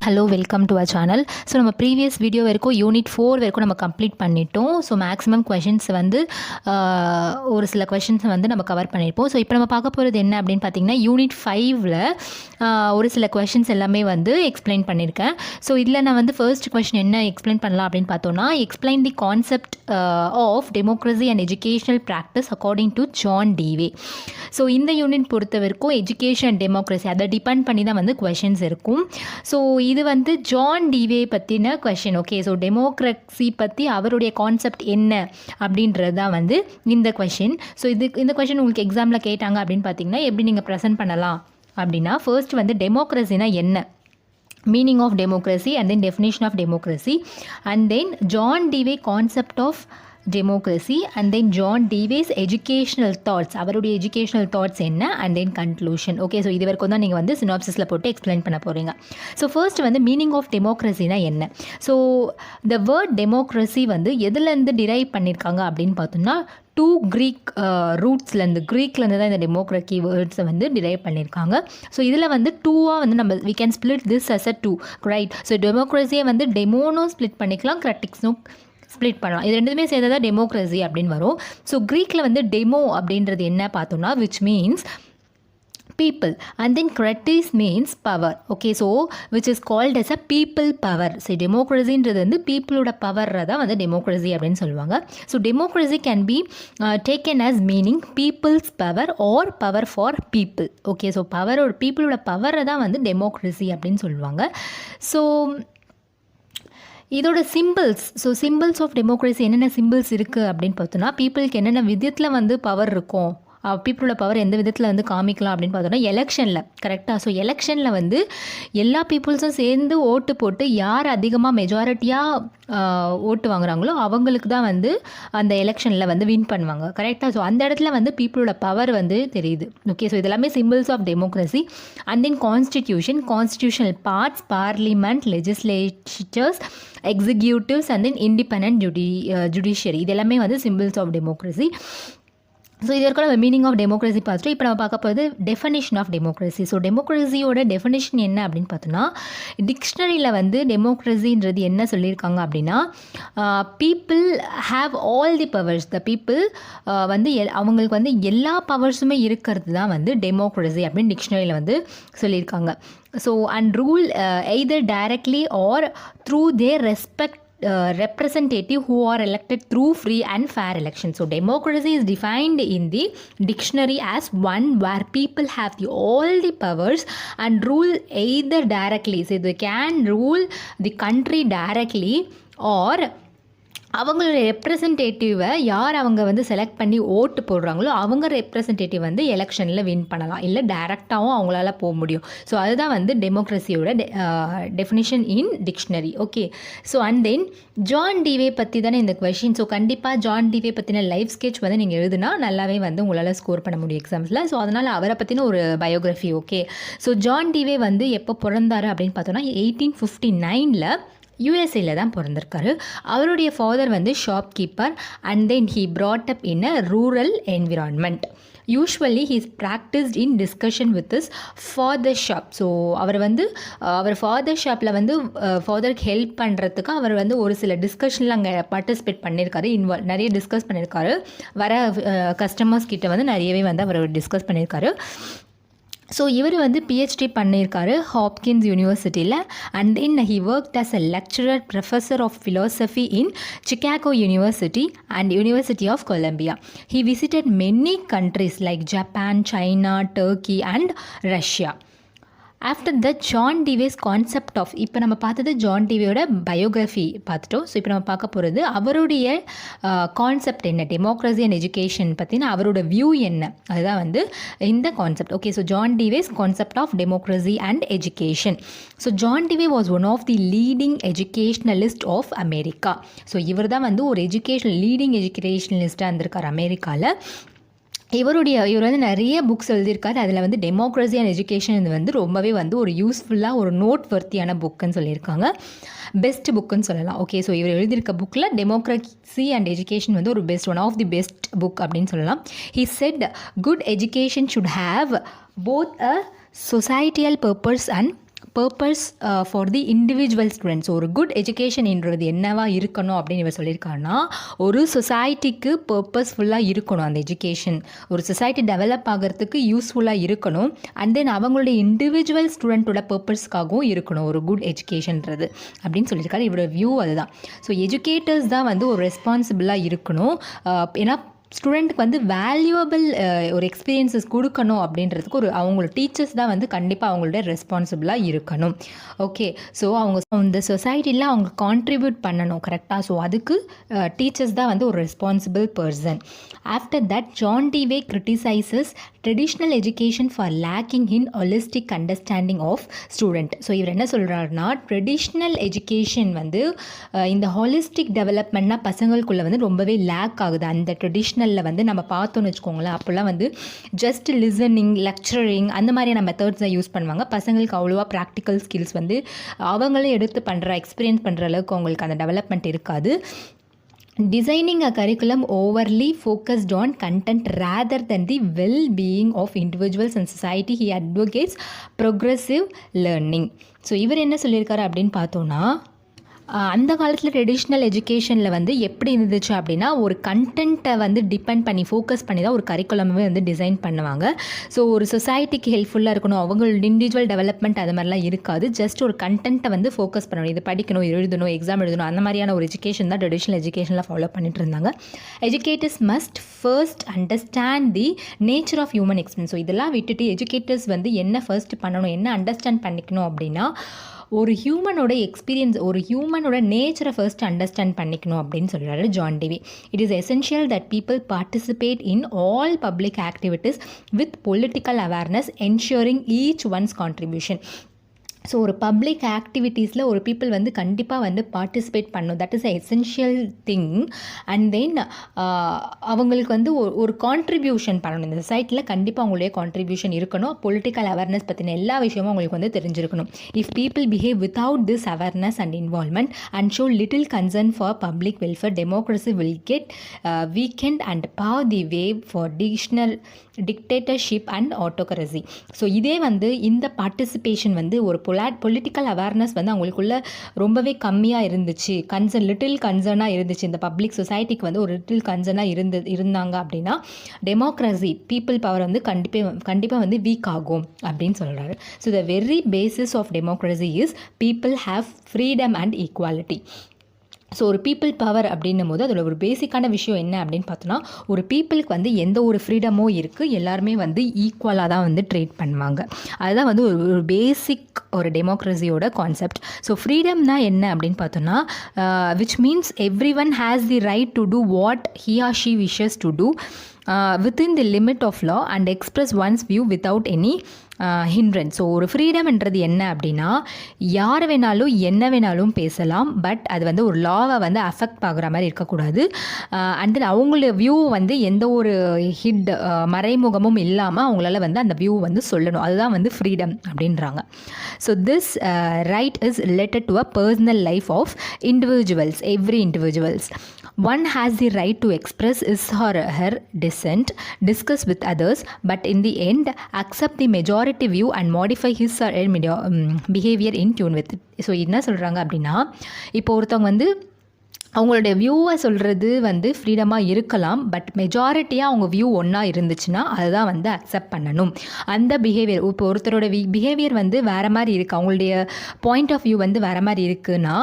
Hello, welcome to our channel. So நம்ம previous video வரைக்கும் Unit-4 வரைக்கும் நம்ம கம்ப்ளீட் பண்ணிட்டோம். ஸோ மேக்ஸிமம் கொஷின்ஸ் வந்து ஒரு சில கொஷின்ஸை வந்து நம்ம கவர் பண்ணியிருப்போம். ஸோ இப்போ நம்ம பார்க்க போகிறது என்ன அப்படின்னு பார்த்தீங்கன்னா, Unit-5ல் ஒரு சில கொஷின்ஸ் எல்லாமே வந்து எக்ஸ்பிளைன் பண்ணியிருக்கேன். ஸோ இதில் நான் வந்து ஃபர்ஸ்ட் கொஷின் என்ன எக்ஸ்பிளைன் பண்ணலாம் அப்படின்னு பார்த்தோன்னா, explain the concept of democracy and educational practice according to John Dewey. So இந்த யூனிட் பொறுத்த வரைக்கும் எஜுகேஷன் டெமோக்ரஸி அதை டிபெண்ட் பண்ணி தான் வந்து கொஷின்ஸ் இருக்கும். ஸோ இது வந்து ஜான் டீவே பற்றின கொஷின். ஓகே, ஸோ டெமோக்ரஸி பற்றி அவருடைய கான்செப்ட் என்ன அப்படின்றது தான் வந்து இந்த கொஷின். ஸோ இந்த கொஷின் உங்களுக்கு எக்ஸாமில் கேட்டாங்க அப்படின்னு பார்த்தீங்கன்னா எப்படி நீங்கள் ப்ரெசென்ட் பண்ணலாம் அப்படின்னா, ஃபர்ஸ்ட் வந்து டெமோக்ரஸினா என்ன, meaning of democracy and then definition of democracy, and then John Dewey concept of democracy, and then John Dewey's educational thoughts, அவருடைய educational thoughts என்ன, and then conclusion. Okay, so இது வரைக்கும் தான் நீங்கள் வந்து சினாப்சிஸில் போட்டு எக்ஸ்பிளைன் பண்ண போகிறீங்க. ஸோ ஃபர்ஸ்ட் வந்து மீனிங் ஆஃப் டெமோக்ரஸினா என்ன. ஸோ த வேர்ட் டெமோக்ரஸி வந்து எதுலேருந்து டிரைவ் பண்ணியிருக்காங்க அப்படின்னு பார்த்தோம்னா, 2 க்ரீக் ரூட்ஸ்லேருந்து, க்ரீக்லேருந்து தான் இந்த டெமோக்ரஸி வேர்ட்ஸை வந்து டிரைவ் பண்ணியிருக்காங்க. ஸோ இதில் வந்து 2ஆக வந்து நம்ம we can split this as a 2, right. So டெமோக்ரஸியை வந்து டெமோனும் ஸ்ப்ளிட் பண்ணிக்கலாம், கிரிட்டிக்ஸும் ஸ்ப்ளிட் பண்ணலாம். இது ரெண்டுமே சேர்ந்ததா டெமோக்ரஸி அப்படின்னு வரும். ஸோ க்ரீக்கில் வந்து டெமோ அப்படின்றது என்ன பார்த்தோம்னா, which means people, and then kratis means power. Okay, so which is called as a people power. So democracyன்றது வந்து peopleோட power தான் வந்து democracy அப்படின்னு சொல்லுவாங்க. So democracy can be taken as meaning people's power or power for people. Okay, so power or peopleோட power தான் வந்து democracy அப்படின்னு சொல்லுவாங்க. So இதோட symbols, so symbols of democracy என்னென்ன சிம்பிள்ஸ் இருக்குது அப்படின்னு பார்த்தோன்னா, பீப்புளுக்கு என்னென்ன விதத்தில் வந்து பவர் இருக்கும், பீப்புளோட பவர் எந்த விதத்தில் வந்து காமிக்கலாம் அப்படின்னு பார்த்தோன்னா, எலெக்ஷனில், கரெக்டாக. ஸோ எலெக்ஷனில் வந்து எல்லா பீப்புள்ஸும் சேர்ந்து ஓட்டு போட்டு யார் அதிகமாக மெஜாரிட்டியாக ஓட்டு வாங்குறாங்களோ அவங்களுக்கு தான் வந்து அந்த எலெக்ஷனில் வந்து வின் பண்ணுவாங்க, கரெக்டாக. ஸோ அந்த இடத்துல வந்து பீப்புளோட பவர் வந்து தெரியுது. ஓகே, ஸோ இதெல்லாமே symbols of democracy. And then constitutional parts, parliament, legislatures, executives, and then independent judiciary, இதெல்லாமே வந்து சிம்பிள்ஸ் ஆஃப் டெமோக்ரஸி. ஸோ இது வரைக்கும் நம்ம மீனிங் ஆஃப் டெமோக்ரஸி பார்த்துட்டு இப்போ நம்ம பார்க்க போகிறது டெஃபனிஷன் ஆஃப் டெமோக்ரஸி. ஸோ டெமோக்ரஸியோட டெஃபனிஷன் என்ன அப்படின்னு பார்த்தோன்னா, டிக்ஷனரியில் வந்து டெமோக்ரஸின்றது என்ன சொல்லியிருக்காங்க அப்படின்னா, people have all the powers, the people வந்து அவங்களுக்கு வந்து எல்லா பவர்ஸுமே இருக்கிறது தான் வந்து டெமோக்ரஸி அப்படின்னு டிக்ஷனரியில் வந்து சொல்லியிருக்காங்க. So and rule either directly R through there respect representative who are elected through free and fair elections. So democracy is defined in the dictionary as one where people have all the powers and rule either directly, so they can rule the country directly, or அவங்களோட ரெப்ரசன்டேட்டிவை யார் அவங்க வந்து select பண்ணி ஓட்டு போடுறாங்களோ அவங்க representative வந்து எலெக்ஷனில் win பண்ணலாம், இல்லை டைரெக்டாகவும் அவங்களால போக முடியும். ஸோ அதுதான் வந்து டெமோக்ரஸியோட definition in dictionary. Okay, so and then John Dewey பற்றி தானே இந்த கொஷின். ஸோ கண்டிப்பாக ஜான் டீவே பற்றின லைஃப் ஸ்கெட்ச் வந்து நீங்கள் எழுதுனா நல்லாவே வந்து உங்களால் ஸ்கோர் பண்ண முடியும் எக்ஸாம்ஸில். ஸோ அதனால் அவரை பற்றின ஒரு பயோகிராஃபி. ஓகே, ஸோ ஜான் டீவே வந்து எப்போ பிறந்தார் அப்படின்னு பார்த்தோன்னா 1859ல் யூஎஸ்ஏல தான் பிறந்திருக்காரு. அவருடைய ஃபாதர் வந்து shopkeeper, and then he brought up in a rural environment. Usually he's practised in discussion with his father shop. So அவர் வந்து அவர் ஃபாதர் ஷாப்பில் வந்து ஃபாதருக்கு ஹெல்ப் பண்ணுறதுக்கு அவர் வந்து ஒரு சில டிஸ்கஷனில் அங்கே பார்ட்டிசிபேட் பண்ணியிருக்காரு, நிறைய டிஸ்கஸ் பண்ணியிருக்காரு. வர கஸ்டமர்ஸ் கிட்ட வந்து நிறையவே வந்து அவர் டிஸ்கஸ் பண்ணியிருக்காரு. ஸோ இவர் வந்து பிஹெச்டி பண்ணியிருக்காரு ஹாப்கின்ஸ் யூனிவர்சிட்டியில், and then he worked as a lecturer professor of philosophy in Chicago university and university of Columbia. He visited many countries like Japan, China, Turkey and Russia. After the John Dewey's concept of, இப்போ நம்ம பார்த்தது John டீவேயோட biography பார்த்துட்டோம். So இப்போ நம்ம பார்க்க போகிறது அவருடைய கான்செப்ட் என்ன, டெமோக்ரஸி அண்ட் எஜுகேஷன் பற்றின அவரோட வியூ என்ன, அதுதான் வந்து இந்த concept. Okay, so John Dewey's concept of democracy and education. So John Dewey was one of the leading educationalist of America. So இவர் தான் வந்து ஒரு லீடிங் எஜுகேஷ்னலிஸ்ட்டாக இருந்திருக்கார் அமெரிக்காவில். இவர் வந்து நிறைய புக்ஸ் எழுதியிருக்காரு. அதில் வந்து டெமோக்ரஸி அண்ட் எஜுகேஷன் இது வந்து ரொம்பவே வந்து ஒரு யூஸ்ஃபுல்லாக ஒரு நோட் வர்த்தியான புக்குன்னு சொல்லியிருக்காங்க, பெஸ்ட் புக்குன்னு சொல்லலாம். ஓகே, ஸோ இவர் எழுதியிருக்க புக்கில் டெமோக்ரஸி அண்ட் எஜுகேஷன் வந்து ஒரு one of the best book அப்படின்னு சொல்லலாம். He said good education should have both a societal purpose and purpose for the individual students. ஒரு குட் எஜுகேஷன்ன்றது என்னவா இருக்கணும் அப்படின்னு இவர் சொல்லியிருக்காருன்னா, ஒரு சொசைட்டிக்கு பர்பஸ்ஃபுல்லாக இருக்கணும் அந்த எஜுகேஷன். ஒரு சொசைட்டி டெவலப் ஆகிறதுக்கு யூஸ்ஃபுல்லாக இருக்கணும். அண்ட் தென் அவங்களுடைய இண்டிவிஜுவல் ஸ்டூடெண்ட்டோட பர்பஸ்க்காகவும் இருக்கணும் ஒரு குட் எஜுகேஷன்றது அப்படின்னு சொல்லியிருக்காரு. இவரோட வியூ அதுதான். ஸோ எஜுகேட்டர்ஸ் தான் வந்து ஒரு ரெஸ்பான்சிபிளாக இருக்கணும். ஏன்னா ஸ்டூடெண்ட்டுக்கு வந்து வேல்யூவபிள் ஒரு எக்ஸ்பீரியன்ஸஸ் கொடுக்கணும் அப்படின்றதுக்கு அவங்களோட டீச்சர்ஸ் தான் வந்து கண்டிப்பாக அவங்களோட ரெஸ்பான்சிபிளாக இருக்கணும். ஓகே, ஸோ அவங்க இந்த சொசைட்டியில் அவங்க கான்ட்ரிபியூட் பண்ணணும் கரெக்டாக. ஸோ அதுக்கு டீச்சர்ஸ் தான் வந்து ஒரு responsible person. After that John Dewey criticises traditional education for lacking in holistic understanding of student. So இவர் என்ன சொல்கிறாருன்னா, ட்ரெடிஷ்னல் எஜுகேஷன் வந்து இந்த ஹாலிஸ்டிக் டெவலப்மெண்ட்னா பசங்களுக்குள்ளே வந்து ரொம்பவே லேக் ஆகுது. அந்த ட்ரெடிஷ்னலில் வந்து நம்ம பார்த்தோன்னு வச்சுக்கோங்களேன், அப்போல்லாம் வந்து ஜஸ்ட் லிசனிங், லெக்சரிங் அந்த மாதிரியான மெத்தட்ஸை யூஸ் பண்ணுவாங்க. பசங்களுக்கு அவ்வளோவா ப்ராக்டிக்கல் ஸ்கில்ஸ் வந்து அவங்களே எடுத்து எக்ஸ்பீரியன்ஸ் பண்ணுற அளவுக்கு அவங்களுக்கு அந்த டெவலப்மெண்ட் இருக்காது. Designing a curriculum overly focused on content rather than the well-being of individuals and society, he advocates progressive learning. So இவர் என்ன சொல்லியிருக்காரு அப்படின்னு பார்த்தோன்னா, அந்த காலத்தில் ட்ரெடிஷ்னல் எஜுகேஷனில் வந்து எப்படி இருந்துச்சு அப்படின்னா, ஒரு கண்டென்ட்டை வந்து டிபெண்ட் பண்ணி ஃபோக்கஸ் பண்ணி தான் ஒரு கரிக்குலமே வந்து டிசைன் பண்ணுவாங்க. ஸோ ஒரு சொசைட்டிக்கு ஹெல்ப்ஃபுல்லாக இருக்கணும், அவங்களோட இண்டிவிஜுவல் டெவலப்மெண்ட் அது மாதிரிலாம் இருக்காது. ஜஸ்ட் ஒரு கண்டென்ட்டை வந்து ஃபோக்கஸ் பண்ணணும், இது படிக்கணும், எழுதணும், எக்ஸாம் எழுதணும், அந்த மாதிரியான ஒரு எஜுகேஷன் தான் ட்ரெடிஷ்னல் எஜுகேஷனில் ஃபாலோ பண்ணிட்டு இருந்தாங்க. Educators must first understand the nature of human experience. So இதெல்லாம் விட்டுட்டு எஜுகேட்டர்ஸ் வந்து என்ன ஃபர்ஸ்ட் பண்ணணும், என்ன அண்டர்ஸ்டாண்ட் பண்ணிக்கணும் அப்படின்னா, ஒரு ஹியூமனோட எக்ஸ்பீரியன்ஸ், ஒரு ஹியூமனோட நேச்சரை ஃபர்ஸ்ட் அண்டர்ஸ்டாண்ட் பண்ணிக்கணும் அப்படின்னு சொல்கிறாரு John TV. It is essential that people participate in all public activities with political awareness ensuring each once contribution. So ஒரு பப்ளிக் ஆக்டிவிட்டீஸில் ஒரு பீப்புள் வந்து கண்டிப்பாக வந்து பார்ட்டிசிபேட் பண்ணணும். That is a essential thing. And then அவங்களுக்கு வந்து ஒரு கான்ட்ரிபியூஷன் பண்ணணும். இந்த சொசைட்டியில் கண்டிப்பாக அவங்களுடைய கான்ட்ரிபியூஷன் இருக்கணும். பொலிட்டிக்கல் அவேர்னஸ் பற்றின எல்லா விஷயமும் அவங்களுக்கு வந்து தெரிஞ்சிருக்கணும். If people behave without this awareness and involvement and show little concern for public welfare, democracy will get weakened and pave the way for dictatorship and autocracy. So இதே வந்து இந்த பார்ட்டிசிபேஷன் வந்து ஒரு பொலிட்டிக்கல் அவேர்னஸ் வந்து அவங்களுக்குள்ள ரொம்பவே கம்மியாக இருந்துச்சு, லிட்டில் கன்சர்னாக இருந்துச்சு, இந்த பப்ளிக் சொசைட்டிக்கு வந்து ஒரு லிட்டில் கன்சர்னாக இருந்தாங்க அப்படின்னா டெமோக்ரஸி, பீப்புள் பவர் வந்து கண்டிப்பாக வந்து வீக் ஆகும் அப்படின்னு சொல்கிறாரு. So the very basis of democracy is people have freedom and equality. So ஒரு பீப்புள் பவர் அப்படின்னும் போது அதோட ஒரு பேசிக்கான விஷயம் என்ன அப்படின்னு பார்த்தோன்னா, ஒரு பீப்புளுக்கு வந்து எந்த ஒரு ஃப்ரீடமோ இருக்குது, எல்லாருமே வந்து ஈக்குவலாக தான் வந்து ட்ரீட் பண்ணுவாங்க. அதுதான் வந்து ஒரு பேசிக் ஒரு டெமோக்ரஸியோட கான்செப்ட். ஸோ ஃப்ரீடம்னா என்ன அப்படின்னு பார்த்தோன்னா, which means every one has the right to do what he or she wishes to do within the limit of law and express one's view without any hindrance. So ஒரு ஃப்ரீடம்ன்றது என்ன அப்படின்னா, யார் வேணாலும் என்ன வேணாலும் பேசலாம், பட் அது வந்து ஒரு லாவை வந்து அஃபெக்ட் ஆகுற மாதிரி இருக்கக்கூடாது. அண்ட் தென் அவங்களோட வியூ வந்து எந்த ஒரு மறைமுகமும் இல்லாமல் அவங்களால வந்து அந்த வியூ வந்து சொல்லணும். அதுதான் வந்து ஃப்ரீடம் அப்படின்றாங்க. So this right is related to a personal life of individuals. Every individuals one has the right to express his or her dissent, discuss with others, but in the end accept the majority view and modify his or her behavior in tune with it. So என்ன சொல்கிறாங்க அப்படின்னா, இப்போ ஒருத்தவங்க வந்து அவங்களுடைய வியூவை சொல்கிறது வந்து ஃப்ரீடமாக இருக்கலாம், பட் மெஜாரிட்டியாக அவங்க வியூ ஒன்றா இருந்துச்சுன்னா அதுதான் வந்து அக்செப்ட் பண்ணணும். அந்த பிஹேவியர், இப்போ ஒருத்தரோட பிஹேவியர் வந்து வேறு மாதிரி இருக்குது, அவங்களுடைய பாயிண்ட் ஆஃப் வியூ வந்து வேறு மாதிரி இருக்குன்னா,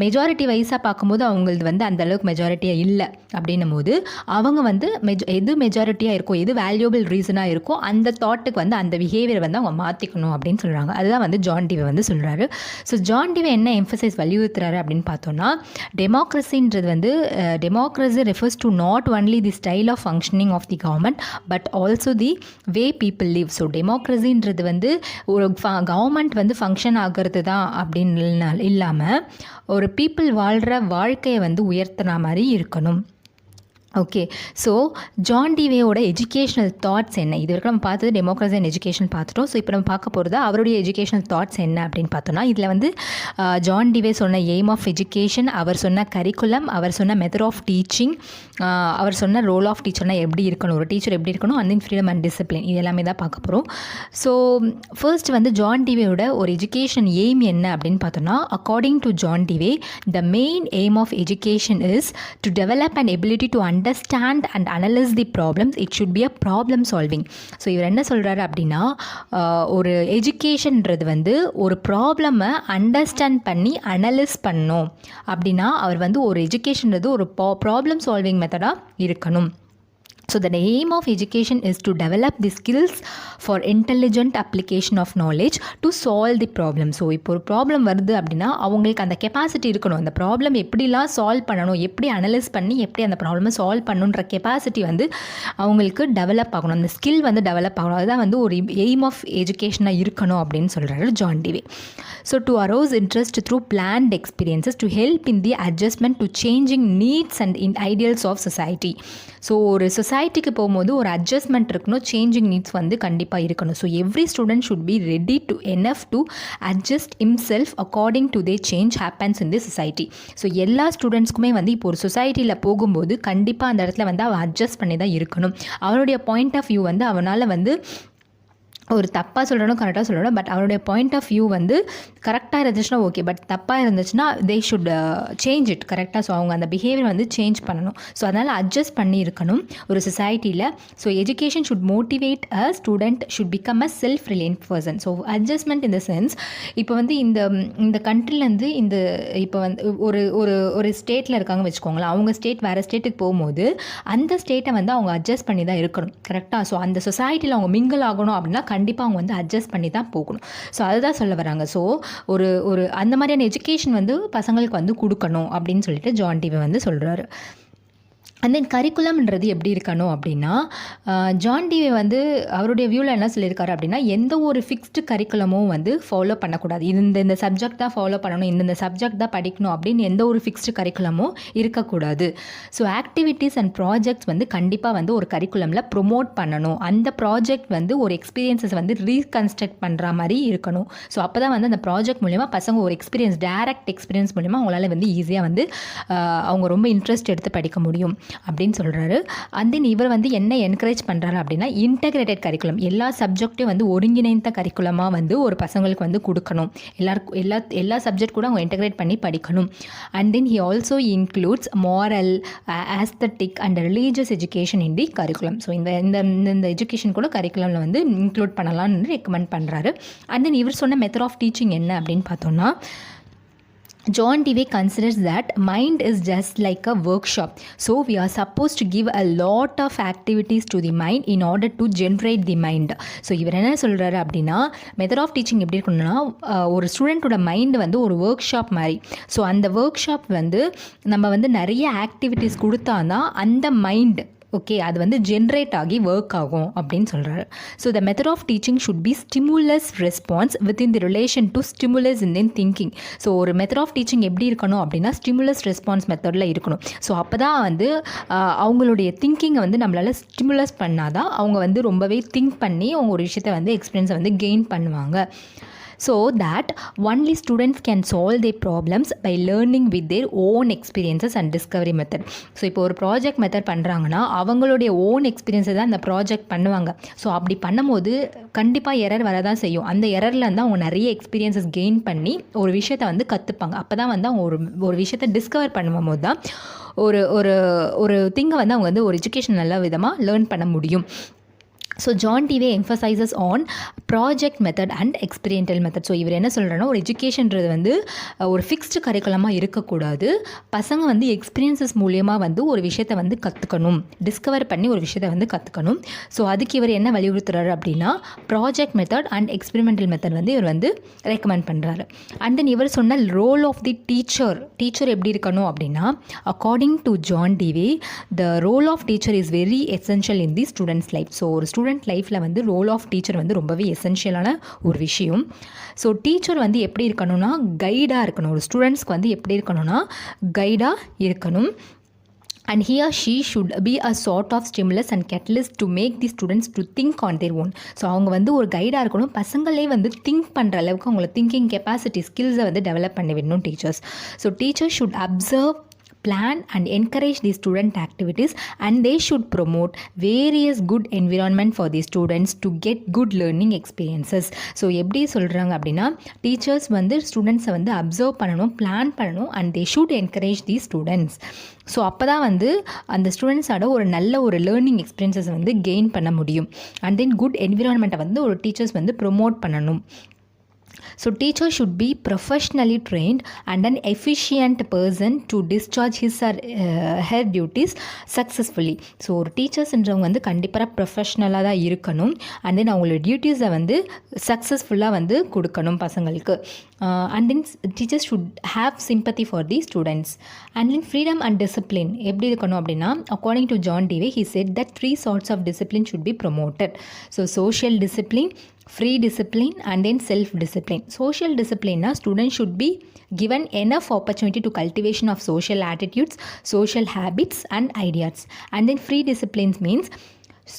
மெஜாரிட்டி வைஸாக பார்க்கும்போது அவங்களது வந்து அந்தளவுக்கு மெஜாரிட்டியாக இல்லை அப்படின்னும் போது அவங்க வந்து எது மெஜாரிட்டியாக இருக்கோ, எது வேல்யூபிள் ரீசனாக இருக்கோ அந்த தாட்டுக்கு வந்து அந்த பிஹேவியர் வந்து அவங்க மாற்றிக்கணும் அப்படின்னு சொல்கிறாங்க. அதுதான் வந்து ஜான் டிவே வந்து சொல்கிறாரு. ஸோ ஜான் டிவே என்ன எம்ஃபசைஸ் வலியுறுத்துறாரு அப்படின்னு பார்த்தோன்னா, டெமோக்ரஸின்றது வந்து democracy refers to not only the style of functioning of the government but also the way people live. So டெமோக்ரஸின்றது வந்து ஒரு கவர்மெண்ட் வந்து ஃபங்க்ஷன் ஆகிறது தான் அப்படின்னு இல்லாமல் ஒரு பீப்புள் வாழ்கிற வாழ்க்கையை வந்து உயர்த்துன மாதிரி இருக்கணும். ஓகே. ஸோ ஜான் டிவேயோட எஜுகேஷ்னல் தாட்ஸ் என்ன? இது வரைக்கும் நம்ம பார்த்தது டெமோக்ரஸி அண்ட் எஜுகேஷன் பார்த்துட்டோம். ஸோ இப்போ நம்ம பார்க்க போகிறது அவருடைய எஜுகேஷ்னல் தாட்ஸ் என்ன அப்படின்னு பார்த்தோம்னா, இதில் வந்து ஜான் டிவே சொன்ன எய்ம் ஆஃப் எஜுகேஷன், அவர் சொன்ன கரிக்குலம், அவர் சொன்ன மெத்தட் ஆஃப் டீச்சிங், அவர் சொன்ன ரோல் ஆஃப் டீச்சர்னால் எப்படி இருக்கணும், ஒரு டீச்சர் எப்படி இருக்கணும், and then freedom and discipline, இது எல்லாமே தான் பார்க்க போகிறோம். ஸோ ஃபர்ஸ்ட் வந்து ஜான் டிவேயோட ஒரு எஜுகேஷன் எய்ம் என்ன அப்படின்னு பார்த்தோம்னா, according to John Dewey the main aim of education is to develop and ability to understand and analyze the problems. It should be a problem solving. So இவர் என்ன சொல்கிறாரு அப்படின்னா, ஒரு எஜுகேஷன்ன்றது வந்து ஒரு ப்ராப்ளமை அண்டர்ஸ்டாண்ட் பண்ணி அனலைஸ் பண்ணணும் அப்படின்னா அவர் வந்து ஒரு எஜுகேஷன்றது ஒரு ப்ராப்ளம் சால்விங் மெத்தடாக இருக்கணும். So the aim of education is to develop the skills for intelligent application of knowledge to solve the problem. So இப்போ ஒரு ப்ராப்ளம் வருது அப்படின்னா அவங்களுக்கு அந்த கெப்பாசிட்டி இருக்கணும். அந்த ப்ராப்ளம் எப்படிலாம் சால்வ் பண்ணணும், எப்படி அனலைஸ் பண்ணி எப்படி அந்த ப்ராப்ளமை சால்வ் பண்ணணுன்ற கெப்பாசிட்டி வந்து அவங்களுக்கு டெவலப் ஆகணும், அந்த ஸ்கில் வந்து டெவலப் ஆகணும். அதுதான் வந்து ஒரு எய்ம் ஆஃப் எஜுகேஷனாக இருக்கணும் அப்படின்னு சொல்கிறாரு John Dewey. So to arouse interest through planned experiences to help in the adjustment to changing needs and ideals of society. So ஒரு சொசைட்டிக்கு போகும்போது ஒரு அட்ஜஸ்ட்மெண்ட் இருக்கணும், சேஞ்சிங் நீட்ஸ் வந்து கண்டிப்பாக இருக்கணும். So every student should be ready to enough to adjust himself according to they change happens in the society. So எல்லா ஸ்டூடெண்ட்ஸ்க்குமே வந்து இப்போ ஒரு சொசைட்டியில் போகும்போது கண்டிப்பாக அந்த இடத்துல வந்து அவன் அட்ஜஸ்ட் பண்ணி தான் இருக்கணும். அவனுடைய பாயிண்ட் ஆஃப் வியூ வந்து அவனால் வந்து ஒரு தப்பாக சொல்லணும் கரெக்டாக சொல்லணும், பட் அவருடைய பாயிண்ட் ஆஃப் வியூ வந்து கரெக்டாக இருந்துச்சுன்னா ஓகே, பட் தப்பாக இருந்துச்சுன்னா தே ஷுட் சேஞ்ச் இட் கரெக்டாக. ஸோ அவங்க அந்த பிஹேவியர் வந்து சேஞ்ச் பண்ணணும். ஸோ அதனால் அட்ஜஸ்ட் பண்ணி இருக்கணும் ஒரு சொசைட்டியில். So education should motivate a student should become a self reliant person. So adjustment in the sense இப்போ வந்து இந்த கண்ட்ரிலேருந்து இப்போ வந்து ஒரு ஸ்டேட்டில் இருக்காங்க வச்சுக்கோங்களேன், அவங்க ஸ்டேட் வேறு ஸ்டேட்டுக்கு போகும்போது அந்த ஸ்டேட்டை வந்து அவங்க அட்ஜஸ்ட் பண்ணி தான் இருக்கணும் கரெக்டாக. ஸோ அந்த சொசைட்டியில் அவங்க மிங்கிள் ஆகணும் அப்படின்னா கண்டிப்பாக அவங்க வந்து அட்ஜஸ்ட் பண்ணி தான் போகணும். ஸோ அதுதான் சொல்ல வராங்க. ஸோ ஒரு அந்த மாதிரியான எஜுகேஷன் வந்து பசங்களுக்கு வந்து கொடுக்கணும் அப்படின்னு சொல்லிட்டு ஜான் டிவே வந்து சொல்கிறாரு. அண்ட் தென் கரிக்குலம்ன்றது எப்படி இருக்கணும் அப்படின்னா, ஜான் டிவே வந்து அவருடைய வியூவில் என்ன சொல்லியிருக்காரு அப்படின்னா, எந்த ஒரு ஃபிக்ஸ்டு கரிக்குலமும் வந்து ஃபாலோ பண்ணக்கூடாது. இந்த சப்ஜெக்ட் தான் ஃபாலோ பண்ணணும், இந்த சப்ஜெக்ட் தான் படிக்கணும் அப்படின்னு எந்த ஒரு ஃபிக்ஸ்டு கரிக்குலமும் இருக்கக்கூடாது. ஸோ ஆக்டிவிட்டீஸ் அண்ட் ப்ராஜெக்ட்ஸ் வந்து கண்டிப்பாக வந்து ஒரு கரிக்குலமில் ப்ரொமோட் பண்ணணும். அந்த ப்ராஜெக்ட் வந்து ஒரு எக்ஸ்பீரியன்ஸஸ் வந்து ரீகன்ஸ்ட்ரக்ட் பண்ணுற மாதிரி இருக்கணும். ஸோ அப்போ தான் வந்து அந்த ப்ராஜெக்ட் மூலிமா பசங்க ஒரு எக்ஸ்பீரியன்ஸ், டேரக்ட் எக்ஸ்பீரியன்ஸ் மூலிமா அவங்களால வந்து ஈஸியாக வந்து அவங்க ரொம்ப இன்ட்ரெஸ்ட் எடுத்து படிக்க முடியும் அப்படின்னு சொல்கிறாரு. அண்ட் தென் இவர் வந்து என்ன என்கரேஜ் பண்ணுறாரு அப்படின்னா, இன்டகிரேட்டட் கரிக்குலம், எல்லா சப்ஜெக்ட்டையும் வந்து ஒருங்கிணைந்த கரிக்குலமாக வந்து ஒரு பசங்களுக்கு வந்து கொடுக்கணும். எல்லா சப்ஜெக்ட் கூட அவங்க இன்டகிரேட் பண்ணி படிக்கணும். And then he also includes moral, aesthetic and religious education in the curriculum. So இந்த எஜுகேஷன் கூட கரிக்குலமில் வந்து இன்க்ளூட் பண்ணலாம்னு ரெக்கமெண்ட் பண்ணுறாரு. அண்ட் தென் இவர் சொன்ன மெத்தட் ஆஃப் டீச்சிங் என்ன அப்படின்னு பார்த்தோன்னா, John Dewey considers that mind is just like a workshop. So we are supposed to give a lot of activities to the mind in order to generate the mind. So இவர் என்ன சொல்கிறாரு அப்படின்னா, method of teaching எப்படி இருக்கணும்னா, ஒரு ஸ்டூடெண்ட்டோட mind வந்து ஒரு work shop மாதிரி. ஸோ அந்த ஒர்க் ஷாப் வந்து நம்ம வந்து நிறைய ஆக்டிவிட்டீஸ் கொடுத்தா தான் அந்த மைண்டு ஓகே அது வந்து ஜென்ரேட் ஆகி ஒர்க் ஆகும் அப்படின்னு சொல்கிறாரு. So the method of teaching should be stimulus response within the relation to stimulus in then thinking. So ஒரு மெத்தட் ஆஃப் டீச்சிங் எப்படி இருக்கணும் அப்படின்னா, ஸ்டிமுலஸ் ரெஸ்பான்ஸ் மெத்தடில் இருக்கணும். ஸோ அப்போ தான் வந்து அவங்களுடைய திங்கிங்கை வந்து நம்மளால் ஸ்டிமுலஸ் பண்ணாதான் அவங்க வந்து ரொம்பவே திங்க் பண்ணி அவங்க ஒரு விஷயத்தை வந்து எக்ஸ்பீரியன்ஸை வந்து கெயின் பண்ணுவாங்க. So that only students can solve their problems by learning with their own experiences and discovery method. So இப்போ ஒரு ப்ராஜெக்ட் மெத்தட் பண்ணுறாங்கன்னா அவங்களுடைய ஓன் எக்ஸ்பீரியன்ஸை தான் அந்த ப்ராஜெக்ட் பண்ணுவாங்க. ஸோ அப்படி பண்ணும்போது கண்டிப்பாக எரர் வரதான் செய்யும். அந்த எரரில் வந்து அவங்க நிறைய எக்ஸ்பீரியன்ஸஸ் கெயின் பண்ணி ஒரு விஷயத்தை வந்து கற்றுப்பாங்க. அப்போ தான் வந்து அவங்க ஒரு விஷயத்தை டிஸ்கவர் பண்ணும்போது தான் ஒரு திங்கை வந்து அவங்க வந்து ஒரு எஜுகேஷன் நல்ல விதமாக லேர்ன் பண்ண முடியும். So John Dewey emphasises on project method and experiential method. So இவர் என்ன சொல்கிறேன்னா, ஒரு எஜுகேஷன்றது வந்து ஒரு ஃபிக்ஸ்டு கரிக்குலமாக இருக்கக்கூடாது. பசங்க வந்து எக்ஸ்பீரியன்ஸஸ் மூலியமாக வந்து ஒரு விஷயத்தை வந்து கற்றுக்கணும், டிஸ்கவர் பண்ணி ஒரு விஷயத்தை வந்து கற்றுக்கணும். ஸோ அதுக்கு இவர் என்ன வலியுறுத்துறாரு அப்படின்னா, project method and experimental method வந்து இவர் வந்து ரெக்கமெண்ட் பண்ணுறாரு. அண்ட் தென் இவர் சொன்ன ரோல் ஆஃப் தி டீச்சர் எப்படி இருக்கணும் அப்படின்னா, according to John Dewey the role of teacher is very essential in the students life. So ஒரு ஸ்டூடெண்ட் லைஃப்பில் வந்து ரோல் ஆஃப் டீச்சர் வந்து ரொம்பவே எசென்ஷியலான ஒரு விஷயம். ஸோ டீச்சர் வந்து எப்படி இருக்கணும்னா, கைடாக இருக்கணும். ஒரு ஸ்டூடெண்ட்ஸ்க்கு வந்து எப்படி இருக்கணும்னா கைடாக இருக்கணும். and he or she should be a sort of stimulus and catalyst to make the students to think on their own. So அவங்க வந்து ஒரு கைடாக இருக்கணும், பசங்களே வந்து திங்க் பண்ணுற அளவுக்கு அவங்கள திங்கிங் கெப்பாசிட்டி ஸ்கில்ஸை வந்து டெவலப் பண்ணி விடணும் teachers. So teachers should observe, plan and encourage the student activities, and they should promote various good environment for the students to get good learning experiences. So எப்படி சொல்கிறாங்க அப்படின்னா, teachers வந்து ஸ்டூடெண்ட்ஸை வந்து observe பண்ணணும், பிளான் பண்ணணும், and they should encourage the students. So அப்போ தான் வந்து அந்த ஸ்டூடெண்ட்ஸோட ஒரு நல்ல ஒரு லேர்னிங் எக்ஸ்பீரியன்ஸஸ் வந்து கெயின் பண்ண முடியும். அண்ட் தென் குட் என்விரான்மெண்ட்டை வந்து ஒரு டீச்சர்ஸ் வந்து ப்ரொமோட் பண்ணணும். So teacher should be professionally trained and an efficient person to discharge his or her duties successfully. So ஒரு டீச்சர்ஸ்ன்றவங்க வந்து கண்டிப்பாக ப்ரொஃபஷ்னலாக தான் இருக்கணும். அண்ட் தென் அவங்களோட டியூட்டிஸை வந்து சக்ஸஸ்ஃபுல்லாக வந்து கொடுக்கணும் பசங்களுக்கு. And then teachers should have sympathy for the students. And then freedom and discipline எப்படி இருக்கணும் அப்படின்னா, according to John டிவே he said that 3 sorts of discipline should be promoted. So social discipline, free discipline, and then self-discipline. Social discipline na students should be given enough opportunity to cultivation of social attitudes, social habits and ideas. And then free disciplines means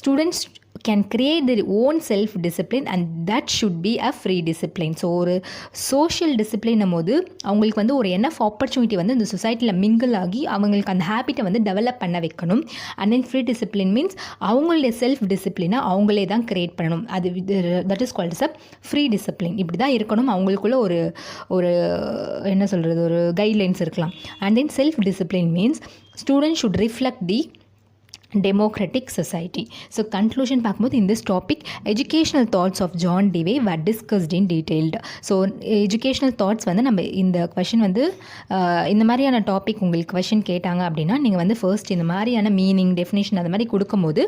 students can create their own self discipline, and that should be a free discipline. So ஒரு social discipline போது அவங்களுக்கு வந்து ஒரு enough opportunity வந்து இந்த சொசைட்டியில் mingle ஆகி அவங்களுக்கு அந்த ஹேபிட்டை வந்து டெவலப் பண்ண வைக்கணும். And then free discipline means அவங்களுடைய செல்ஃப் டிசிப்ளினை அவங்களே தான் க்ரியேட் பண்ணணும். அது that is called a free discipline. இப்படி தான் இருக்கணும், அவங்களுக்குள்ள ஒரு ஒரு என்ன சொல்கிறது, ஒரு கைட்லைன்ஸ் இருக்கலாம். And then self discipline means student should reflect the democratic society. So conclusion பார்க்கும்போது in this topic educational thoughts of John Dewey were discussed in detailed. So educational thoughts வந்து நம்ம இந்த question வந்து இந்த மாதிரியான டாபிக் உங்களுக்கு question கேட்டாங்க அப்படின்னா நீங்கள் வந்து ஃபர்ஸ்ட் இந்த மாதிரியான மீனிங் டெஃபினேஷன் அந்த மாதிரி கொடுக்கும்போது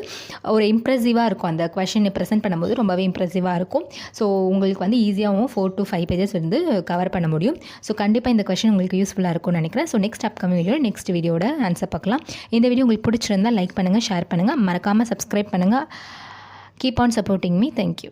ஒரு இம்ப்ரெசிவாக இருக்கும். அந்த கொஷனை ப்ரெசென்ட் பண்ணும்போது ரொம்பவே இம்ப்ரெசிவாக இருக்கும். ஸோ உங்களுக்கு வந்து ஈஸியாகவும் 4 to 5 pages வந்து கவர் பண்ண முடியும். ஸோ கண்டிப்பாக இந்த கொஷின் உங்களுக்கு யூஸ்ஃபுல்லாக இருக்கும்னு நினைக்கிறேன். So next upcoming video next வீடியோட ஆன்சர் பார்க்கலாம். இந்த வீடியோ உங்களுக்கு பிடிச்சிருந்தால் லைக் பண்ணுங்கள், ஷேர் பண்ணுங்கள், மறக்காமல் சப்ஸ்கிரைப் பண்ணுங்கள். Keep on supporting me. Thank you.